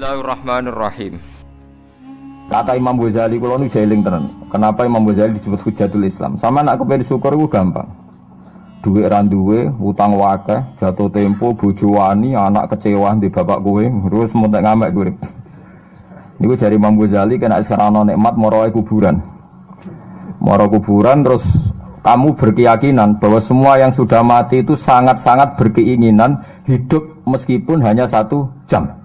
Bismillahirrahmanirrahim. Kata Imam Ghazali, kalau nu jeling tenan. Kenapa Imam Ghazali disebut Hujatul Islam? Sama nak kepen syukur itu gampang. Duit randuwe, utang wakeh, jatuh tempo, bojo wani, anak kecewa di bapak kowe, terus mentek ngamek kowe. Niku jari Imam Ghazali kena sekarang ana nikmat moro kuburan. Moro kuburan terus kamu berkeyakinan bahwa semua yang sudah mati itu sangat-sangat berkeinginan hidup meskipun hanya 1 jam.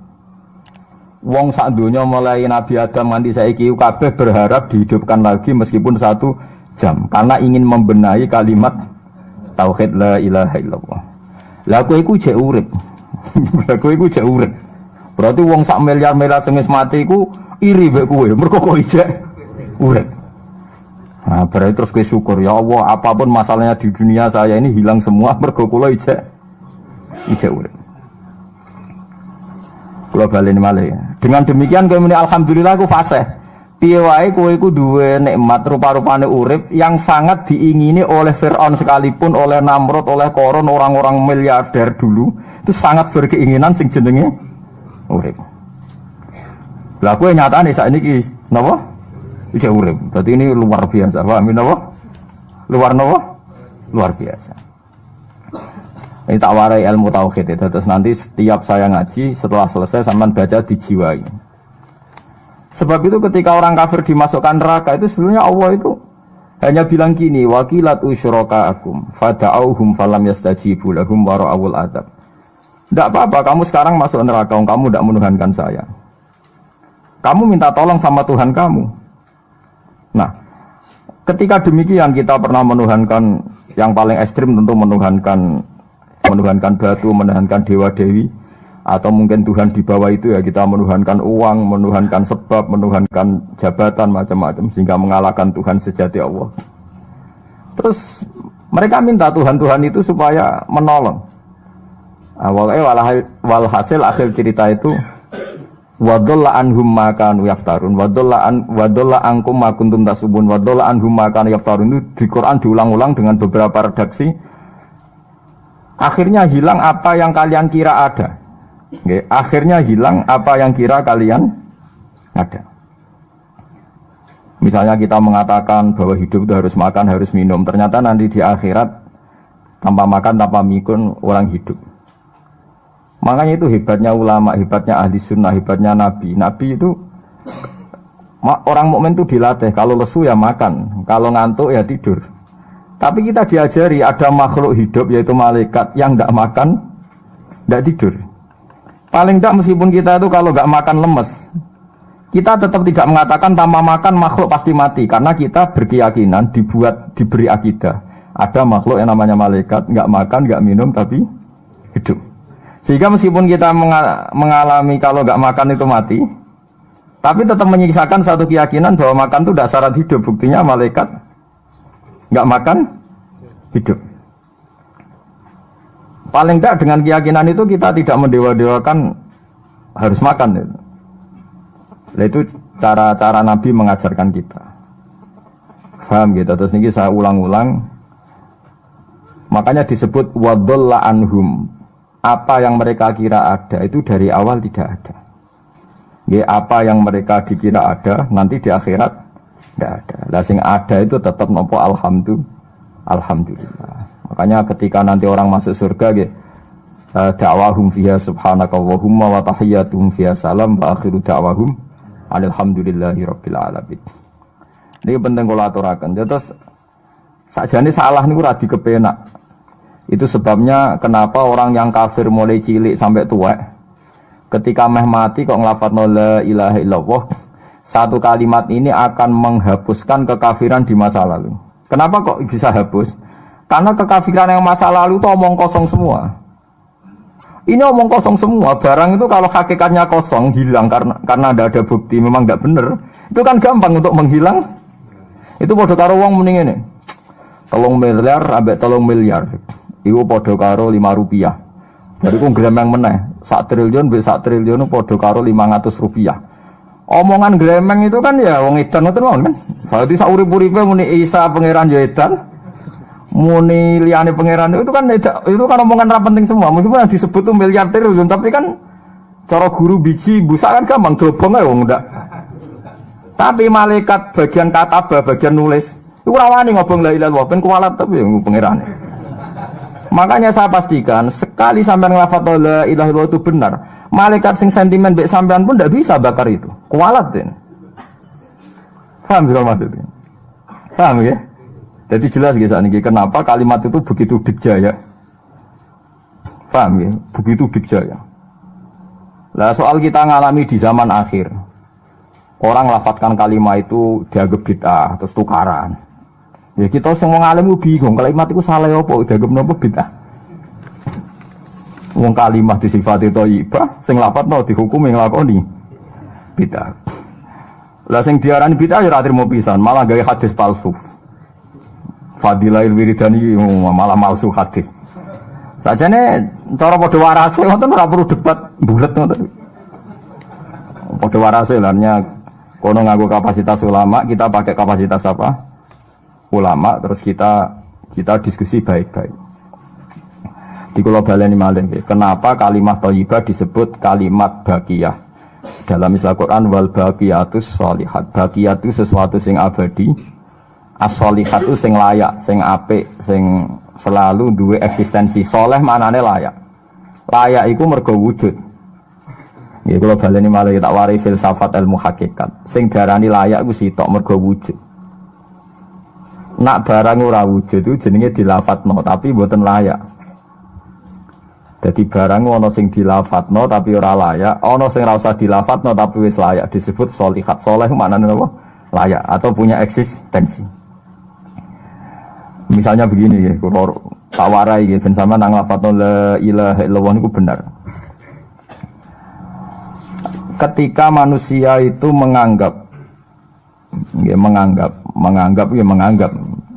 Wong sak donya mulai Nabi Adam nganti saiki kabeh berharap dihidupkan lagi meskipun 1 jam karena ingin membenahi kalimat tauhid la ilaha illallah. Lah kowe iku jek urip. Lah kowe iku jek urip. Berarti wong sak miliar-miliar sing wis mati iku iri mek kowe mergo kok jek urip. Nah, berarti terus kowe syukur ya Allah apapun masalahnya di dunia saya ini hilang semua mergo kula jek urip. Kula balen malih. Dengan demikian kowe muni alhamdulillah aku fasih. Piye wae kowe iku duwe nikmat rupa-rupane urip yang sangat diingini oleh Firaun sekalipun, oleh Namrud, oleh Qarun, orang-orang miliarder dulu, itu sangat berkeinginan sing jenenge urip. Lah kowe nyatane sakniki napa? Iki urip. Berarti ini luar biasa. Paham napa? Luar biasa. Ini tak warai ilmu tauhid itu. Terus nanti setiap saya ngaji setelah selesai sampean baca dijiwai. Sebab itu ketika orang kafir dimasukkan neraka itu sebenarnya Allah itu hanya bilang gini, wakilat usyrakaakum fada'auhum falam yastajibu lahum wa ra'awul adab. Tidak apa-apa kamu sekarang masuk neraka, kamu tidak menuhankan saya. Kamu minta tolong sama Tuhan kamu. Nah, ketika demikian kita pernah menuhankan yang paling ekstrim tentu menuhankan batu, menuhankan dewa-dewi, atau mungkin Tuhan di bawah itu ya kita menuhankan uang, menuhankan sebab, menuhankan jabatan macam-macam sehingga mengalahkan Tuhan sejati Allah. Terus mereka minta Tuhan-Tuhan itu supaya menolong. Walhasil akhir cerita itu wadolla anhum ma kanu yaftarun, wadolla ankum ma kuntum tasubun, wadolla anhum ma kanu yaftarun. Itu di Quran diulang-ulang dengan beberapa redaksi. Akhirnya hilang apa yang kalian kira ada. Oke, akhirnya hilang apa yang kira kalian ada. Misalnya kita mengatakan bahwa hidup itu harus makan, harus minum. Ternyata nanti di akhirat tanpa makan, tanpa mikun orang hidup. Makanya itu hebatnya ulama, hebatnya ahli sunnah, hebatnya nabi. Nabi itu orang mukmin itu dilatih. Kalau lesu ya makan, kalau ngantuk ya tidur. Tapi kita diajari ada makhluk hidup yaitu malaikat yang tidak makan, tidak tidur. Paling tidak meskipun kita itu kalau tidak makan lemes, kita tetap tidak mengatakan tanpa makan makhluk pasti mati. Karena kita berkeyakinan diberi akidah. Ada makhluk yang namanya malaikat, tidak makan, tidak minum tapi hidup. Sehingga meskipun kita mengalami kalau tidak makan itu mati, tapi tetap menyisakan satu keyakinan bahwa makan itu tidak syarat hidup. Buktinya malaikat nggak makan, hidup. Paling tidak dengan keyakinan itu kita tidak mendewa-dewakan harus makan. Itu cara-cara Nabi mengajarkan kita. Paham gitu. Terus ini saya ulang-ulang. Makanya disebut wadolla anhum. Apa yang mereka kira ada itu dari awal tidak ada. Ya, apa yang mereka dikira ada nanti di akhirat tidak ada. Lah sing ada itu tetap nopo alhamdulillah. Makanya ketika nanti orang masuk surga gitu, da'wahum fiha subhanakallahumma wa tahiyyatuhum fiha salam wa akhiru da'wahum alhamdulillahi rabbil alamin. Ini penting kula aturaken. Terus sakjane salah niku ora dikepenak. Itu sebabnya kenapa orang yang kafir mulai cilik sampai tua ketika meh mati kok nglafadzna la ilaha illallah, satu kalimat ini akan menghapuskan kekafiran di masa lalu. Kenapa kok bisa hapus? Karena kekafiran yang masa lalu itu omong kosong semua. Ini omong kosong semua. Barang itu kalau hakikatnya kosong, hilang karena ada bukti, memang tidak benar. Itu kan gampang untuk menghilang. Itu podo karo wong mending ini. 3 miliar ambek 3 miliar. Iku podo karo 5 rupiah. Dari ku gremeng meneh. 1 triliun ambek 1 triliun podo karo 500 rupiah. Omongan gremeng itu kan ya wong edan ngoten mawon kan. Berarti sak urip-uripe muni Isa pangeran ya edan. Muni liyane pangeran itu kan omongan ra penting semua. Meskipun disebut tuh miliar triliun tapi kan Cara guru biji busa kan gampang dobong ae wong ndak. Tapi malaikat bagian kataba, bagian nulis, iku ora wani ngobong la ilaha illallah ben kuwalat tapi pangerane. Makanya saya pastikan sekali sampean nglafadz la ilaha illallah itu benar, malaikat sing sentimen mbek sampean pun ndak bisa bakar itu. Kuwalat den. Paham juga maksudnya? Paham ya? Jadi jelas guys ini kenapa kalimat itu begitu dikjaya. Paham ya? Begitu dikjaya. Lah soal kita ngalami di zaman akhir, orang lafadzkan kalimat itu dianggap bid'ah, terus tukaran. Ya kita semua ngalim bingung, kalimat itu salah apa, dianggap apa bid'ah. Wong kalimat disifati thayyibah, sing lafadzno dihukumi nglakoni bid'ah. Lah sing diarani bid'ah ya ora trimo pisan, malah gawe hadis palsu. Fadilail wiridani malah palsu hadis. Sajane cara padha warase ngoten ora perlu debat bulet ngoten. Padha warase lannya kono nganggo kapasitas ulama, kita pakai kapasitas apa? Ulama, terus kita diskusi baik-baik. Di kula baleni malih nggih, kenapa kalimat thayyibah disebut kalimat baqiyah? Dalam istilah Quran wal baqiyatus sholihat. Baqiyah itu sesuatu sing abadi. As-sholihat itu sing layak, sing apik, sing selalu duwe eksistensi. Soleh maknane layak. Layak iku mergo wujud. Nggih kula baleni malih tak wari filsafat ilmu hakikat. Sing darani layak iku sitok mergo wujud. Nak barang ora wujud itu jenenge dilafadzno tapi mboten layak. Jadi barang ana sing dilafadzno tapi ora layak, ana sing ora usah dilafadzno tapi wis layak disebut sholihat. Soleh maknane apa? Layak atau punya eksistensi. Misalnya begini ya, kalau tak warai ya, ben sama nang lafadzno la ilaha illallah itu benar. Ketika manusia itu menganggap,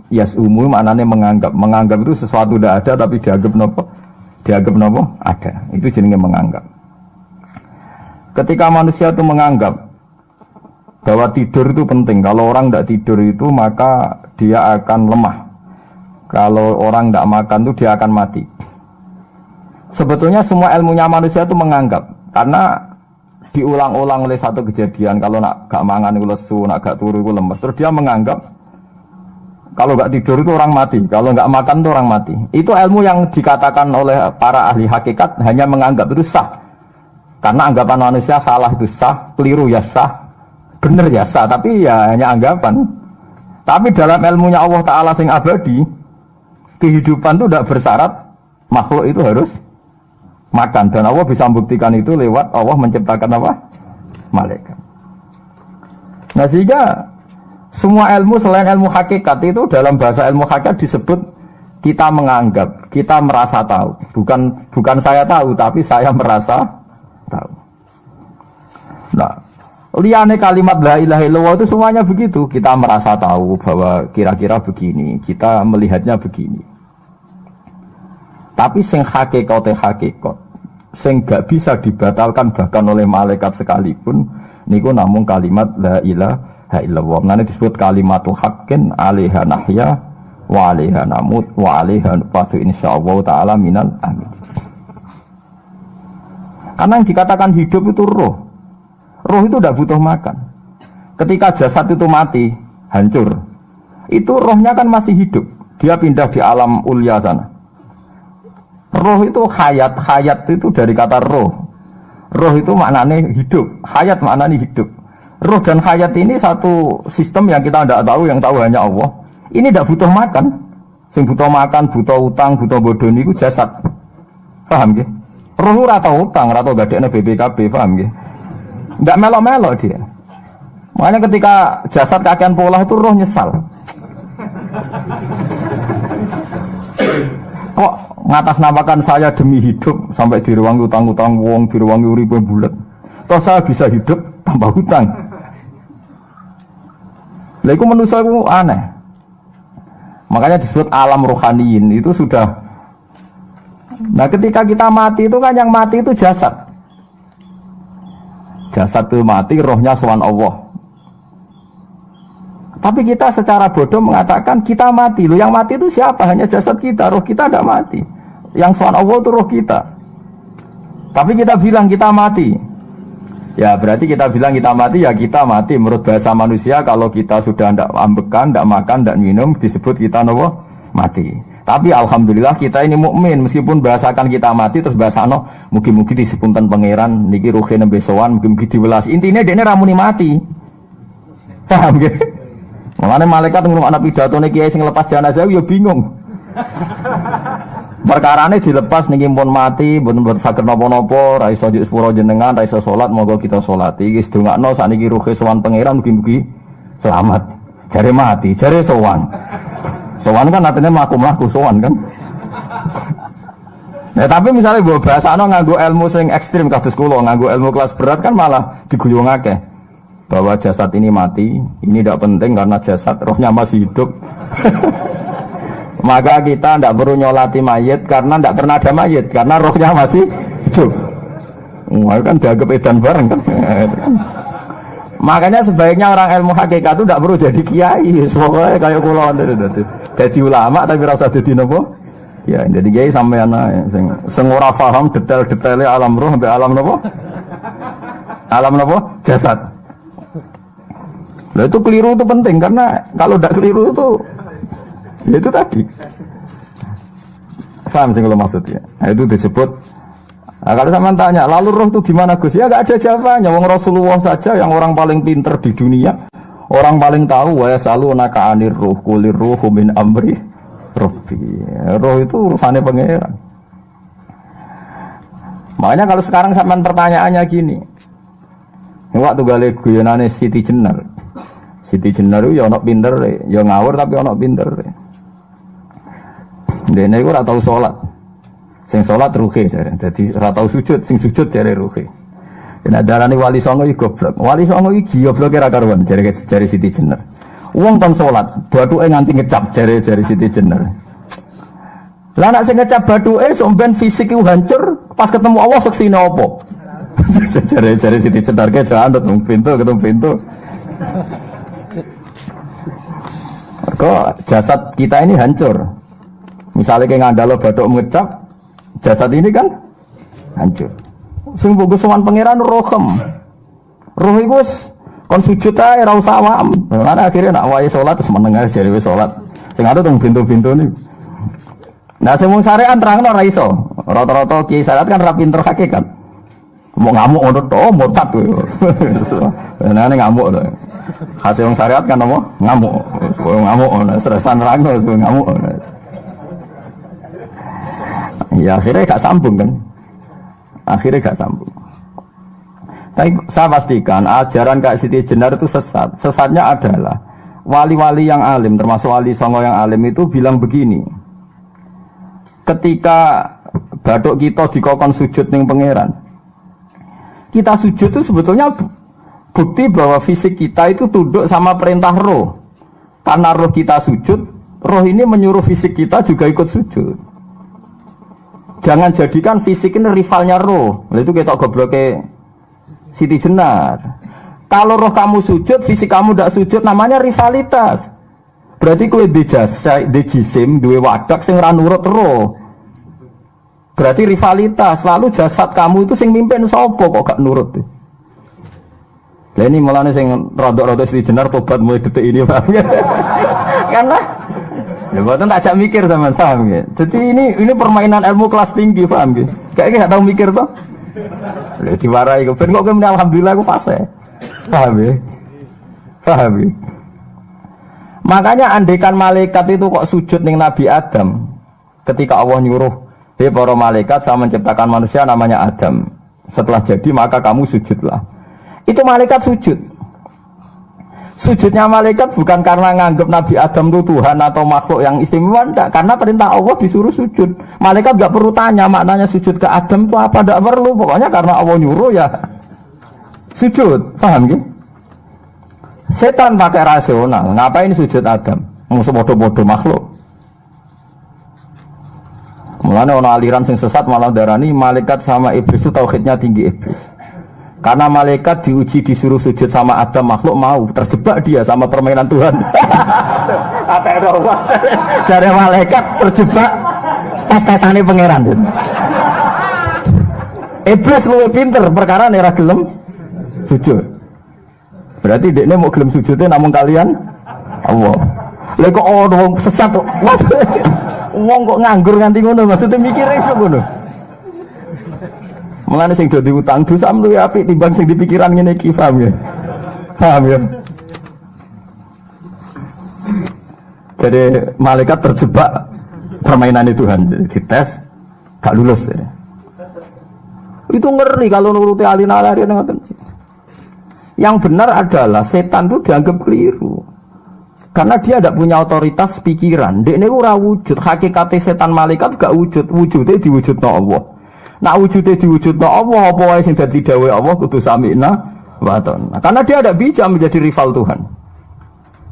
yasumu maknanya menganggap itu sesuatu tidak ada tapi dianggap nopo ada. Itu jenenge menganggap. Ketika manusia itu menganggap bahwa tidur itu penting, kalau orang tidak tidur itu maka dia akan lemah. Kalau orang tidak makan itu dia akan mati. Sebetulnya semua ilmunya manusia itu menganggap, karena diulang-ulang oleh satu kejadian. Kalau nak gak mangan itu lesu, nak gak turu itu lemes. Terus dia menganggap kalau gak tidur itu orang mati, kalau gak makan itu orang mati. Itu ilmu yang dikatakan oleh para ahli hakikat hanya menganggap itu sah. Karena anggapan manusia salah itu sah, keliru ya sah, benar ya sah, tapi ya hanya anggapan. Tapi dalam ilmunya Allah Ta'ala sing abadi, kehidupan itu tidak bersyarat makhluk itu harus makan, dan Allah bisa membuktikan itu lewat Allah menciptakan apa? Malaikat. Nah sehingga semua ilmu selain ilmu hakikat itu dalam bahasa ilmu hakikat disebut kita menganggap, kita merasa tahu. Bukan saya tahu, tapi saya merasa tahu. Nah, liane kalimat la ilaha illallah itu semuanya begitu. Kita merasa tahu bahwa kira-kira begini, kita melihatnya begini. Tapi sing hakikat, sing gak bisa dibatalkan bahkan oleh malaikat sekalipun, niku namun kalimat la ilaha illallah. Nanti disebut kalimatu haqqin 'alaiha nahya wa 'alaiha namut wa 'alaiha nufatu insyaallah taala minal amin. Karena yang dikatakan hidup itu roh. Roh itu tidak butuh makan. Ketika jasad itu mati, hancur, itu rohnya kan masih hidup. Dia pindah di alam ulya sana. Roh itu hayat, hayat itu dari kata roh. Roh itu maknanya hidup, hayat maknanya hidup. Roh dan hayat ini satu sistem yang kita tidak tahu, yang tahu hanya Allah. Ini tidak butuh makan. Sing butuh makan, butuh utang, butuh bodoh niku jasad. Paham nggih? Roh ora tau utang, ora tau gadekne BPKB, paham nggih? Enggak melo-melo dia. Makanya ketika jasad kakean pola itu roh nyesal. Kok ngatasnamakan saya demi hidup sampai direwangi utang-utang wong, direwangi uripe bulet. Toh saya bisa hidup tanpa hutang. Lah iku manusia iku aneh. Makanya disebut alam rohaniin itu sudah. Nah, ketika kita mati itu kan yang mati itu jasad. Jasad itu mati, rohnya sowan Allah. Tapi kita secara bodoh mengatakan kita mati. Loh, yang mati itu siapa? Hanya jasad kita, roh kita tidak mati. Yang sowan Allah itu roh kita. Tapi kita bilang kita mati. Ya berarti kita bilang kita mati, ya kita mati. Menurut bahasa manusia kalau kita sudah tidak ambekan, tidak makan, tidak minum, disebut kita nopo mati. Tapi alhamdulillah kita ini mukmin, meskipun bahasakan kita mati terus bahasano mugi-mugi disepunten pangeran niki ruhe nembe sowan, mugi-mugi diwelas. Intine dekne ra muni mati. Paham nggih? Mulane malaikat ngomong anak pidatone kiai sing lepas jenazah ya bingung. Perkarane dilepas niki pun mati, mboten saged napa-napa, ra iso njuk sepuro jenengan, ra iso salat, monggo kita salati. Wis dongakno sakniki ruhe sowan pangeran mugi-mugi selamat. Jare mati, jare sowan. Sowan kan artinya mlaku-mlaku sowan kan. Nah, tapi misalnya gue bahasano nganggo ilmu sing ekstrim kados kula, nganggo ilmu kelas berat kan malah diguyungake bahwa jasad ini mati, ini tidak penting karena jasad rohnya masih hidup. Maka kita tidak perlu nyolati mayit karena tidak pernah ada mayit karena rohnya masih hidup. Wah, kan dianggap edan bareng kan. Makanya sebaiknya orang ilmu hakikat itu tidak perlu jadi kiai, pokoknya kayak kula jadi ulama tapi rasa jadi nopo. Ya, jadi kiai sampean ae sing ora paham detail-detaile alam roh sampai alam nopo? Alam nopo? Jasad. Nah, itu keliru itu penting karena kalau tidak keliru itu ya itu tadi. Paham sing kula maksudnya. Nah, itu disebut. Nah, kalau sama tanya, lalu roh itu gimana Gus? Ya nggak ada jawabannya. Wong Rasulullah saja yang orang paling pinter di dunia, orang paling tahu. Wa yasalunaka anir ruh kulir ruhu min amri rabbi. Roh itu urusannya pangeran. Makanya kalau sekarang sampean pertanyaannya gini, waktu gale guyonane Siti Jenar. Siti Jenar itu ya ono pinter, ya ngawur tapi ono pinter. Dene iku ora tau salat. Sing salat ruhe jare. Dadi ora tau sujud, sing sujud jare ruhe. Yen darane wali songo iki goblok. Wali songo iki gobloke ra karuan jare Siti Jenar. Wong kon salat, bathuke nganti ngecap jare Siti Jenar. Lah nek sing ngecap bathuke sampean fisik iku hancur, pas ketemu Allah seksine apa? Jare Siti Jenar ke jangan ketemu pintu. Kok jasad kita ini hancur. Misalnya kayak ngandalo bathuk ngecap, jasad ini kan hancur. Sing mbok sowan pangeran rohem. Roh iku wis kon sujud ae ora usah awam. Lah akhire nak wae salat terus meneng ae jare wis salat. Sing ada teng pintu-pintu niku. Nah sing mung syariat terangno ora iso. Rata-rata kiai syariat kan ra pinter hakikat. Mau ngamuk ngono to murtad kowe. Nah ngamuk to. Hasil wong syariat kan apa? Ngamuk. Ngamuk stresan nerangno ngamuk. Ya akhirnya gak sambung kan. Akhirnya gak sambung. Tapi saya pastikan ajaran Kak Siti Jenar itu sesat. Sesatnya adalah wali-wali yang alim, termasuk wali songo yang alim itu bilang begini. Ketika bathuk kita dikokon sujud ning pangeran, kita sujud itu sebetulnya bukti bahwa fisik kita itu tunduk sama perintah roh. Karena roh kita sujud, roh ini menyuruh fisik kita juga ikut sujud. Jangan jadikan fisik ini rivalnya roh. Itu kita gobloknya Siti Jenar. Kalau roh kamu sujud, fisik kamu tidak sujud, namanya rivalitas. Berarti kowe di jisim, duwe wadak sing ra nurut roh. Berarti rivalitas. Lalu jasad kamu itu sing mimpin sapa kok gak nurut. Lah ini mulane sing rodok-rodok Siti Jenar tobat mulai detik ini, Pak. Karena ya buatan tak ajak mikir sama paham ya. Jadi ini permainan ilmu kelas tinggi, paham ya. Kayaknya gak tahu mikir toh. Lah diwarai kok ben kok alhamdulillah aku fase. Paham ya? Paham ya? Makanya andekan malaikat itu kok sujud ning Nabi Adam ketika Allah nyuruh, "Hei para malaikat, saya menciptakan manusia namanya Adam. Setelah jadi maka kamu sujudlah." Itu malaikat sujud. Sujudnya malaikat bukan karena nganggap Nabi Adam itu Tuhan atau makhluk yang istimewa, enggak. Karena perintah Allah disuruh sujud. Malaikat gak perlu tanya maknanya sujud ke Adam itu apa, enggak perlu. Pokoknya karena Allah nyuruh ya sujud. Paham gitu? Setan pakai rasional. Ngapain sujud Adam? Musuh bodoh-bodoh makhluk. Mulanya ono aliran sing sesat malah darani malaikat sama iblis itu tauhidnya tinggi iblis. Karena malaikat diuji disuruh sujud sama Adam, makhluk mau, terjebak dia sama permainan Tuhan. Dari malaikat terjebak tes-tesane pangeran. Iblis luwih pinter perkara nek ora gelem sujud. Berarti dekne mau gelem sujudnya namun kalian Allah. Lha kok wong sesat kok. Wong kok nganggur nganti ngono maksudnya mikire iso ngono. Mulane sing do diutang dosa luwih apik timbang sing dipikiran ngene iki, paham ya? Paham ya? Jadi malaikat terjebak permainan Tuhan, dites gak lulus. Ya. Itu ngeri kalau nuruti alin-alin ngoten. Yang benar adalah setan itu dianggap keliru. Karena dia tidak punya otoritas pikiran. Dia ini ora wujud. Hakikatnya setan malaikat gak wujud. Wujudnya diwujudno Allah. Nak wujudnya diwujudno Allah, apa wae sing dadi dawuh Allah kudu sami'na wa ata'na. Karena dia tidak bisa menjadi rival Tuhan.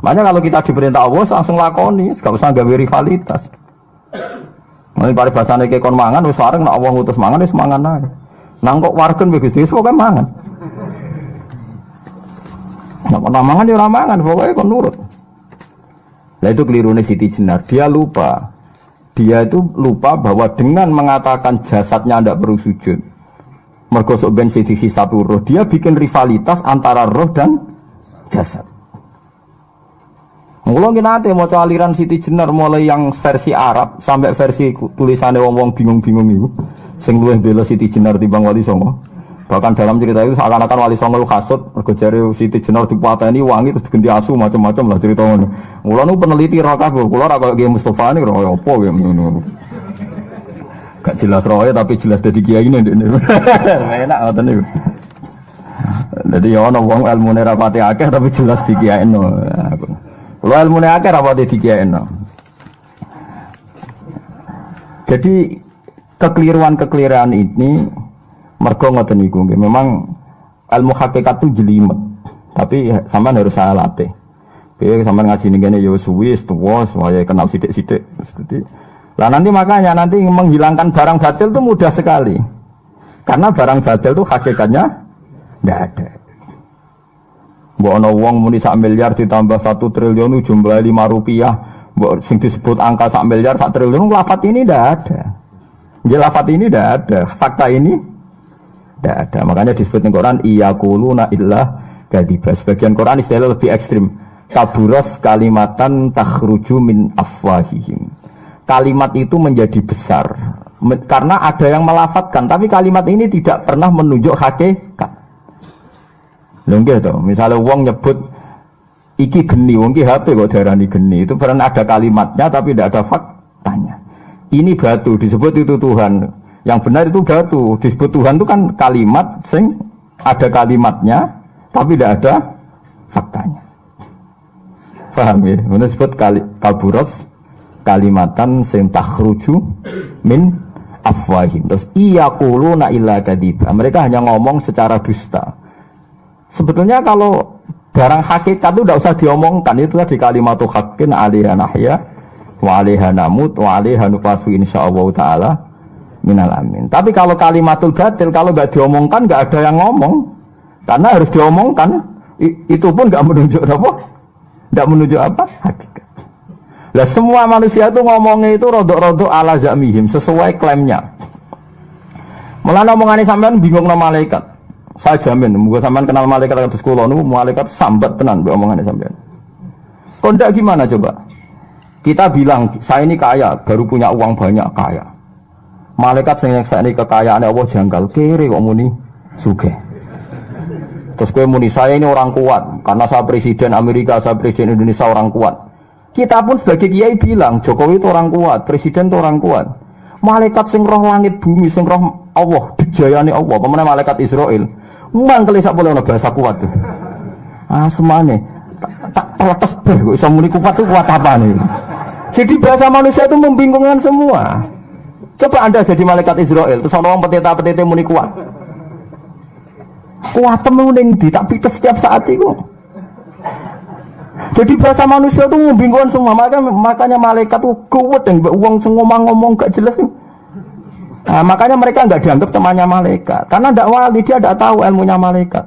Makanya kalau kita diperintah Allah langsung lakoni, gak usah gawe rivalitas. Mulai paribasane ke kon mangan wis wareng nek Allah ngutus mangan wis mangan ae. Nang kok wargen wis dhewe pokoke mangan. Nek ora mangan ya ora mangan, pokoke kon nurut. Nah itu kelirune Siti Jenar, dia lupa bahwa dengan mengatakan jasadnya tidak perlu sujud mergo sok ben dihisab roh, dia bikin rivalitas antara roh dan jasad. Mula nate maca aliran Siti Jenar mulai yang versi Arab sampai versi tulisannya wong-wong bingung-bingung itu sing luwih bela Siti Jenar timbang Wali Songo. Bahkan dalam cerita itu seakan-akan Wali Songo kasut mergo jare Siti Jenar dipateni wangi terus diganti asu macam-macam lah cerita ngono. Mula nu peneliti ra kabeh, kula ra koyo Kiai Mustofa niku ora apa ya ngono. Gak jelas roe tapi jelas dadi kiai ini. Enak ngoten niku. Dadi ya ana wong ilmune ra pati akeh tapi jelas dikiyaino. Kula ilmune akeh ra pati dikiyaino. Jadi kekeliruan-kekeliruan ini mergo ngoten niku nggih. Memang ilmu hakikat itu jelimet. Tapi sampean harus saya latih. Piye sampean ngaji ning kene ya suwi, tuwa, saya kenal sithik-sithik. Lah nanti makanya nanti menghilangkan barang batil itu mudah sekali. Karena barang batil itu hakikatnya enggak ada. Mbok ana wong muni 1 miliar ditambah 1 triliun jumlah 5 rupiah, mbok sing disebut angka 1 miliar 1 triliun lafaz ini enggak ada. Nggih lafaz ini enggak ada, fakta ini tidak ada. Makanya disebut di Quran iyaquluna illa kadzibah. Sebagian Quran istilah lebih ekstrim. Kaburas kalimatan takhruju min afwahihim. Kalimat itu menjadi besar karena ada yang melafatkan, tapi kalimat ini tidak pernah menunjuk hakikat. Lho nggih to, misale wong nyebut iki geni, wong iki HP kok diarani geni. Itu pernah ada kalimatnya tapi tidak ada faktanya. Ini batu disebut itu Tuhan. Yang benar itu batu, disebut Tuhan itu kan kalimat sing ada kalimatnya tapi tidak ada faktanya. Paham ya? Ini disebut kaburos kalimatan sing takhruju min afwahim. Terus iyaquluna illa kadzibah. Mereka hanya ngomong secara dusta. Sebetulnya kalau barang hakikat itu tidak usah diomongkan, itu tadi kalimatu haqqin 'alaiha nahya wa 'alaiha namut wa 'alaiha nufasu insyaallah taala minal amin. Tapi kalau kalimatul batil kalau nggak diomongkan nggak ada yang ngomong, karena harus diomongkan. Itu pun nggak menunjuk apa, nggak menunjuk apa hakikat. Lah semua manusia itu ngomongnya itu rodok-rodok ala zamihim sesuai klaimnya. Mulane omongane sampean bingung nama malaikat. Saya jamin, muga sampean kenal malaikat kados kula niku malaikat sambat tenan mbek omongane sampean. Kok ndak gimana coba? Kita bilang saya ini kaya, baru punya uang banyak, kaya. Malaikat sing nyekseni kekayaane Allah janggal, kere kok muni sugih. Terus kowe muni saya ini orang kuat karena saya presiden Amerika, saya presiden Indonesia orang kuat. Kita pun sebagai kiai bilang Jokowi itu orang kuat, presiden itu orang kuat. Malaikat sing roh langit bumi, sing roh Allah, dijayane Allah, pemene malaikat Israel. Mangkel sak boleh ana bahasa kuat tuh. Ah semane tak protes kok iso muni kuat itu kuat apa nih? Jadi bahasa manusia itu membingungkan semua. Coba Anda jadi malaikat Israel, terus orang petita-petita muni kuat. Kuat temuning di tak pites setiap saat itu. Jadi bahasa manusia itu membingungkan semua. Makanya malaikat itu kuat yang uang ngomong gak jelas. Nah, makanya mereka nggak dianggap temannya malaikat. Karena tidak wali, dia tidak tahu ilmunya malaikat.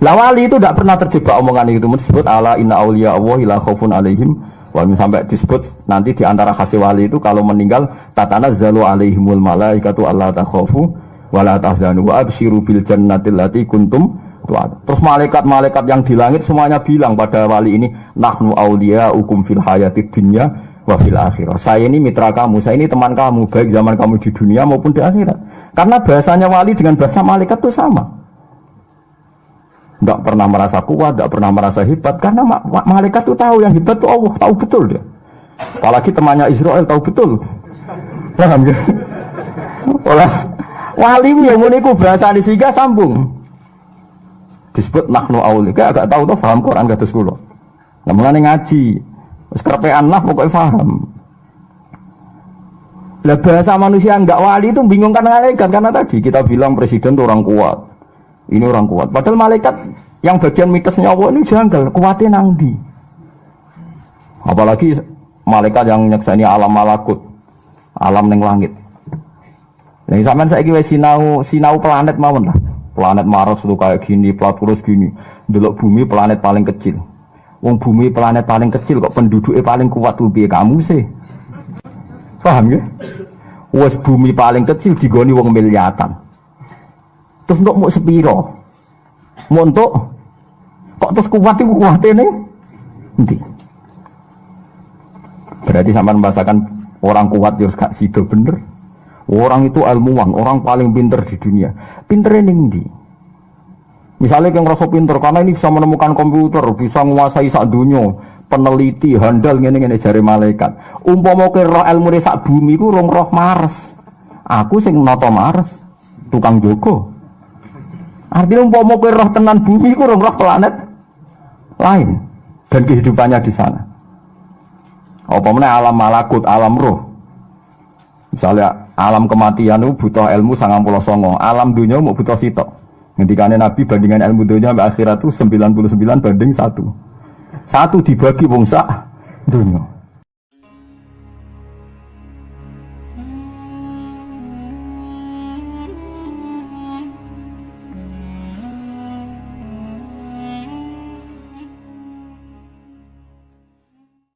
Lah wali itu tidak pernah terjebak omongan itu. Disebut ala inna auliya Allahi la khaufun alaihim. Walaupun sampai disebut nanti di antara khasi wali itu kalau meninggal tatanazzalu alaihimul malaikatu alla takhafu wala tahzanu wa absyiru bil jannati allati kuntum tu'ad. Terus malaikat-malaikat yang di langit semuanya bilang pada wali ini, nahnu auliyaukum fil hayatid dunya wa fil akhirah. Saya ini mitra kamu, saya ini teman kamu, baik zaman kamu di dunia maupun di akhirat. Karena bahasanya wali dengan bahasa malaikat itu sama. Tidak pernah merasa kuat, tidak pernah merasa hebat, karena malaikat itu tahu yang hebat itu Allah, tahu betul dia. Apalagi temannya Israel tahu betul. Paham ya? Olah wali yang muniku bahasa di siga sambung. Disebut nahnu aulika, agak tahu tuh paham Quran kados kula. Lah mulane ngaji, wis kerepean lah pokoknya paham. Lah bahasa manusia enggak wali itu bingungkan malaikat karena tadi kita bilang presiden itu orang kuat. Ini orang kuat. Padahal malaikat yang bagian mitosnya Allah ini janggal, kuatnya nang ndi. Apalagi malaikat yang nyekseni alam malakut, alam ning langit. Yang sampean saiki wis sinau planet mawon lah. Planet Mars itu kayak gini, Platurus gini. Delok bumi planet paling kecil. Wong bumi planet paling kecil kok penduduknya paling kuat tuh piye kamu sih? Paham ya? Wes bumi paling kecil digoni wong miliatan. Terus untuk mau sepiro? Mau untuk kok terus kuat itu kuatnya nih? Nanti. Berarti sampean membahasakan orang kuat ya gak sido bener. Orang itu ilmuwan, orang paling pinter di dunia. Pinternya ning ndi? Misalnya yang rasa pinter karena ini bisa menemukan komputer, bisa menguasai sak dunia, peneliti, handal ngene-ngene jare malaikat. Umpama ke roh ilmu sak bumi ku rong roh Mars. Aku sing nata Mars, tukang jogo. Artinya umpama ke roh tenan bumi ku rong roh planet lain dan kehidupannya di sana. Apa meneh alam malakut, alam roh. Misalnya alam kematian itu butuh ilmu 99, alam dunia mau butuh sitok. Ngendikane Nabi bandingan ilmu dunia sampai akhirat itu 99 banding 1. 1 dibagi wong sak dunia.